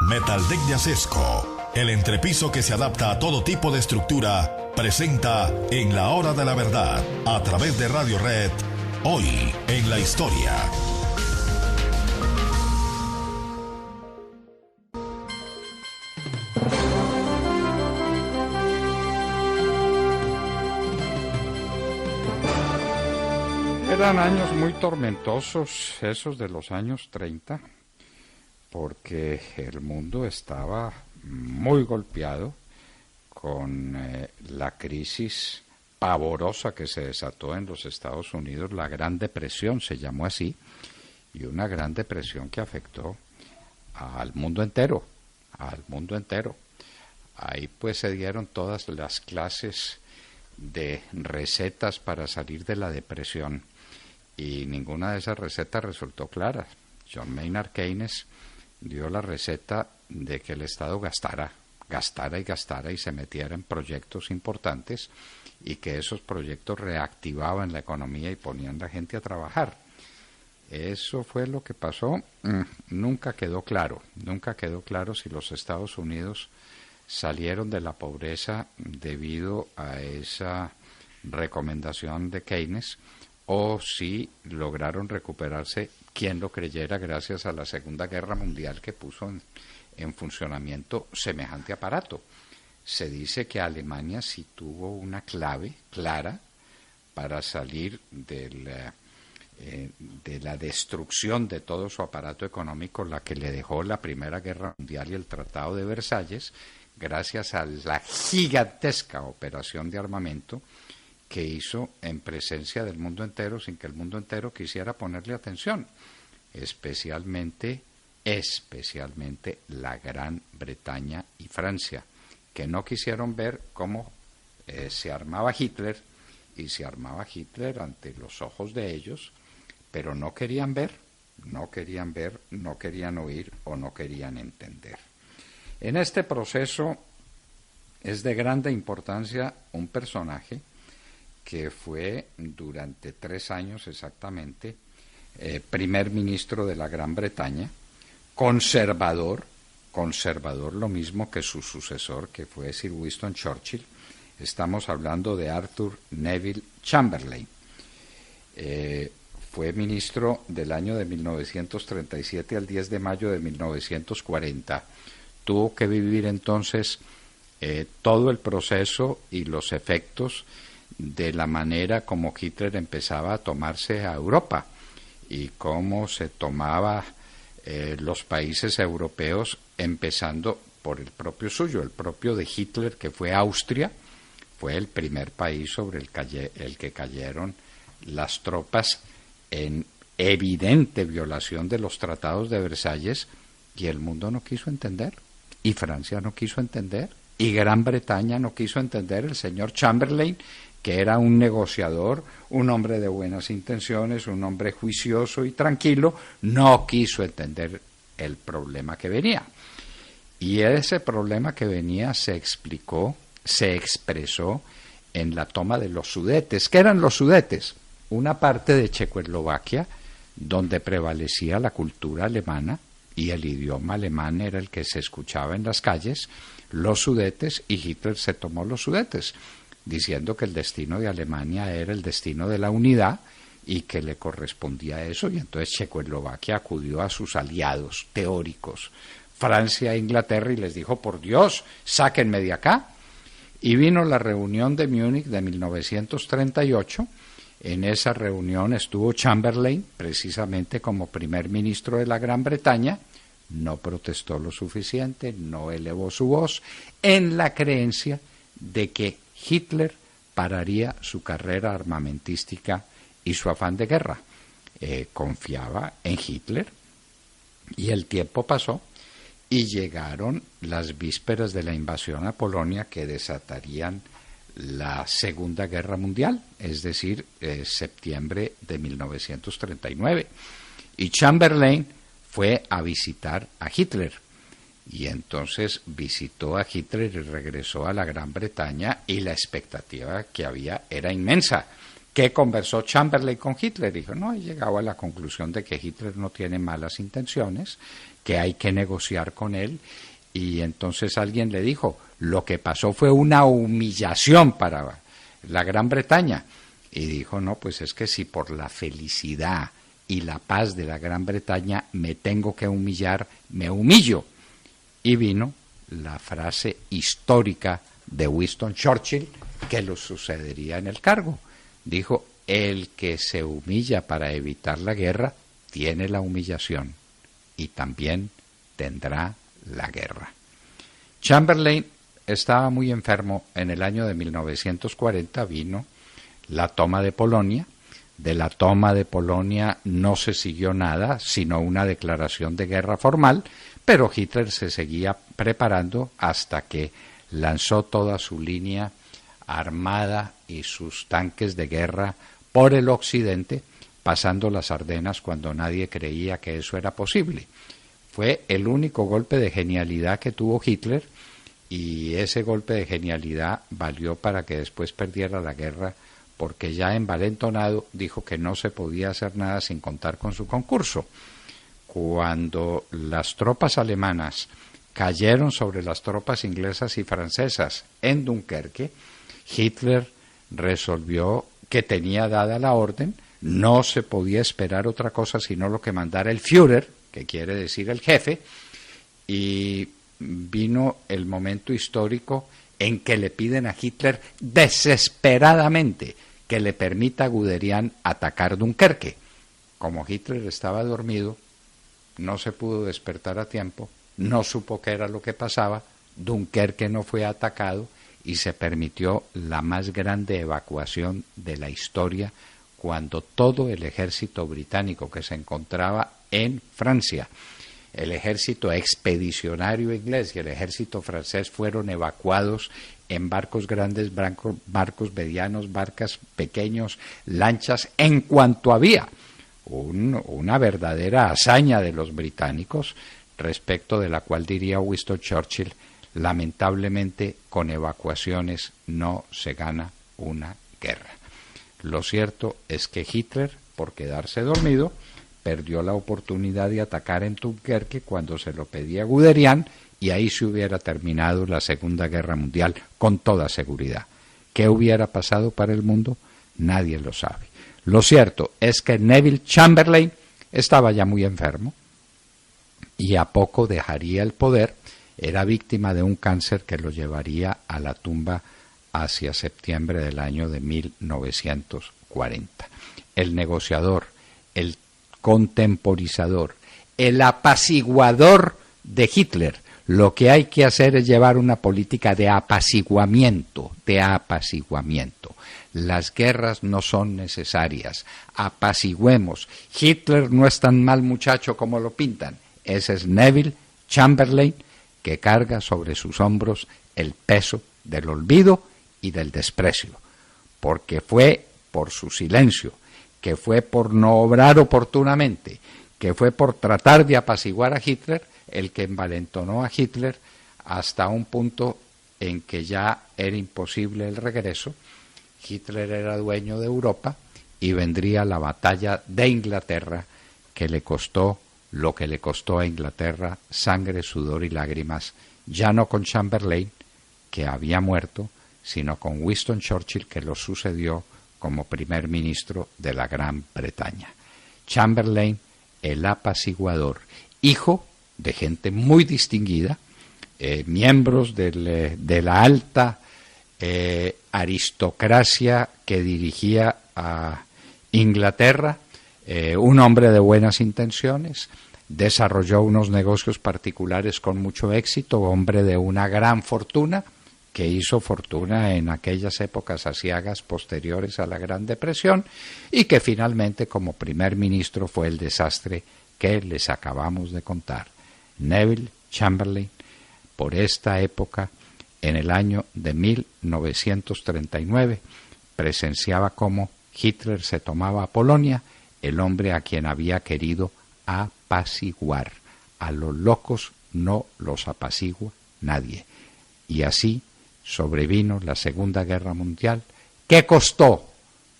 Metaldeck de Acesco, el entrepiso que se adapta a todo tipo de estructura, presenta En la Hora de la Verdad, a través de Radio Red, hoy en la historia. Eran años muy tormentosos, esos de los años 30, porque el mundo estaba muy golpeado con la crisis pavorosa que se desató en los Estados Unidos, la Gran Depresión se llamó así, y una Gran Depresión que afectó al mundo entero, Ahí pues se dieron todas las clases de recetas para salir de la depresión, y ninguna de esas recetas resultó clara. John Maynard Keynes dio la receta de que el Estado gastara y se metiera en proyectos importantes, y que esos proyectos reactivaban la economía y ponían a la gente a trabajar. Eso fue lo que pasó. Nunca quedó claro si los Estados Unidos salieron de la pobreza debido a esa recomendación de Keynes, o si lograron recuperarse, quien lo creyera, gracias a la Segunda Guerra Mundial, que puso en funcionamiento semejante aparato. Se dice que Alemania sí tuvo una clave clara para salir de la destrucción de todo su aparato económico, la que le dejó la Primera Guerra Mundial y el Tratado de Versalles, gracias a la gigantesca operación de armamento que hizo en presencia del mundo entero, sin que el mundo entero quisiera ponerle atención, especialmente la Gran Bretaña y Francia, que no quisieron ver cómo se armaba Hitler, y se armaba Hitler ante los ojos de ellos, pero no querían ver, no querían oír o no querían entender. En este proceso es de grande importancia un personaje que fue durante 3 años exactamente primer ministro de la Gran Bretaña, conservador lo mismo que su sucesor, que fue Sir Winston Churchill. Estamos hablando de Arthur Neville Chamberlain. Fue ministro del año de 1937 al 10 de mayo de 1940. Tuvo que vivir entonces todo el proceso y los efectos de la manera como Hitler empezaba a tomarse a Europa y cómo se tomaba los países europeos, empezando por el propio suyo, el propio de Hitler, que fue Austria. Fue el primer país sobre el que cayeron las tropas en evidente violación de los tratados de Versalles, y el mundo no quiso entender, y Francia no quiso entender, y Gran Bretaña no quiso entender. El señor Chamberlain, que era un negociador, un hombre de buenas intenciones, un hombre juicioso y tranquilo, no quiso entender el problema que venía. Y ese problema que venía se expresó en la toma de los Sudetes. ¿Qué eran los Sudetes? Una parte de Checoslovaquia donde prevalecía la cultura alemana y el idioma alemán era el que se escuchaba en las calles, los Sudetes, y Hitler se tomó los Sudetes, diciendo que el destino de Alemania era el destino de la unidad y que le correspondía eso, y entonces Checoslovaquia acudió a sus aliados teóricos, Francia e Inglaterra, y les dijo: por Dios, sáquenme de acá. Y vino la reunión de Múnich de 1938. En esa reunión estuvo Chamberlain, precisamente como primer ministro de la Gran Bretaña. No protestó lo suficiente, no elevó su voz, en la creencia de que Hitler pararía su carrera armamentística y su afán de guerra. Confiaba en Hitler, y el tiempo pasó y llegaron las vísperas de la invasión a Polonia, que desatarían la Segunda Guerra Mundial, es decir, septiembre de 1939. Y Chamberlain fue a visitar a Hitler. Y entonces visitó a Hitler y regresó a la Gran Bretaña, y la expectativa que había era inmensa, ¿Qué conversó Chamberlain con Hitler? Dijo, no, he llegado a la conclusión de que Hitler no tiene malas intenciones, que hay que negociar con él. Y entonces alguien le dijo, lo que pasó fue una humillación para la Gran Bretaña. Y dijo, no, pues es que si por la felicidad y la paz de la Gran Bretaña me tengo que humillar, me humillo. Y vino la frase histórica de Winston Churchill que lo sucedería en el cargo. Dijo, el que se humilla para evitar la guerra tiene la humillación y también tendrá la guerra. Chamberlain estaba muy enfermo. En el año de 1940 vino la toma de Polonia. De la toma de Polonia no se siguió nada, sino una declaración de guerra formal, pero Hitler se seguía preparando hasta que lanzó toda su línea armada y sus tanques de guerra por el occidente, pasando las Ardenas cuando nadie creía que eso era posible. Fue el único golpe de genialidad que tuvo Hitler, y ese golpe de genialidad valió para que después perdiera la guerra, porque ya envalentonado dijo que no se podía hacer nada sin contar con su concurso. Cuando las tropas alemanas cayeron sobre las tropas inglesas y francesas en Dunkerque, Hitler resolvió que tenía dada la orden, no se podía esperar otra cosa sino lo que mandara el Führer, que quiere decir el jefe, y vino el momento histórico en que le piden a Hitler desesperadamente que le permita a Guderian atacar Dunkerque. Como Hitler estaba dormido, no se pudo despertar a tiempo, no supo qué era lo que pasaba, Dunkerque no fue atacado y se permitió la más grande evacuación de la historia, cuando todo el ejército británico que se encontraba en Francia, el ejército expedicionario inglés y el ejército francés fueron evacuados en barcos grandes, barcos medianos, barcas pequeños, lanchas, en cuanto había. Una verdadera hazaña de los británicos, respecto de la cual diría Winston Churchill, lamentablemente con evacuaciones no se gana una guerra. Lo cierto es que Hitler, por quedarse dormido, perdió la oportunidad de atacar en Dunkerque cuando se lo pedía Guderian, y ahí se hubiera terminado la Segunda Guerra Mundial con toda seguridad. ¿Qué hubiera pasado para el mundo? Nadie lo sabe. Lo cierto es que Neville Chamberlain estaba ya muy enfermo y a poco dejaría el poder. Era víctima de un cáncer que lo llevaría a la tumba hacia septiembre del año de 1940. El negociador, el contemporizador, el apaciguador de Hitler. Lo que hay que hacer es llevar una política de apaciguamiento, Las guerras no son necesarias, apaciguemos. Hitler no es tan mal muchacho como lo pintan. Ese es Neville Chamberlain, que carga sobre sus hombros el peso del olvido y del desprecio, porque fue por su silencio, que fue por no obrar oportunamente, que fue por tratar de apaciguar a Hitler, el que envalentonó a Hitler hasta un punto en que ya era imposible el regreso. Hitler era dueño de Europa y vendría la batalla de Inglaterra, que le costó lo que le costó a Inglaterra, sangre, sudor y lágrimas, ya no con Chamberlain, que había muerto, sino con Winston Churchill, que lo sucedió como primer ministro de la Gran Bretaña. Chamberlain, el apaciguador, hijo de gente muy distinguida, miembros de la alta aristocracia que dirigía a Inglaterra, un hombre de buenas intenciones, desarrolló unos negocios particulares con mucho éxito, hombre de una gran fortuna, que hizo fortuna en aquellas épocas aciagas posteriores a la Gran Depresión, y que finalmente como primer ministro fue el desastre que les acabamos de contar. Neville Chamberlain, por esta época, en el año de 1939, presenciaba cómo Hitler se tomaba a Polonia, el hombre a quien había querido apaciguar. A los locos no los apacigua nadie. Y así sobrevino la Segunda Guerra Mundial, que costó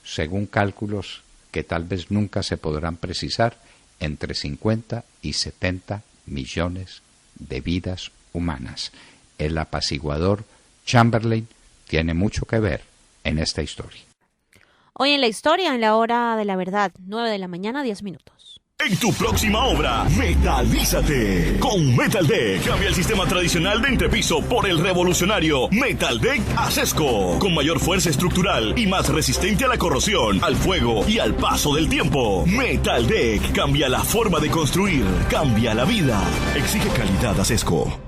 según cálculos que tal vez nunca se podrán precisar, entre 50 y 70 millones de vidas humanas. El apaciguador Chamberlain tiene mucho que ver en esta historia. Hoy en la historia, en la hora de la verdad, 9 de la mañana, 10 minutos. En tu próxima obra, metalízate. Con Metal Deck, cambia el sistema tradicional de entrepiso por el revolucionario Metal Deck Acesco. Con mayor fuerza estructural y más resistente a la corrosión, al fuego y al paso del tiempo. Metal Deck cambia la forma de construir, cambia la vida. Exige calidad Acesco.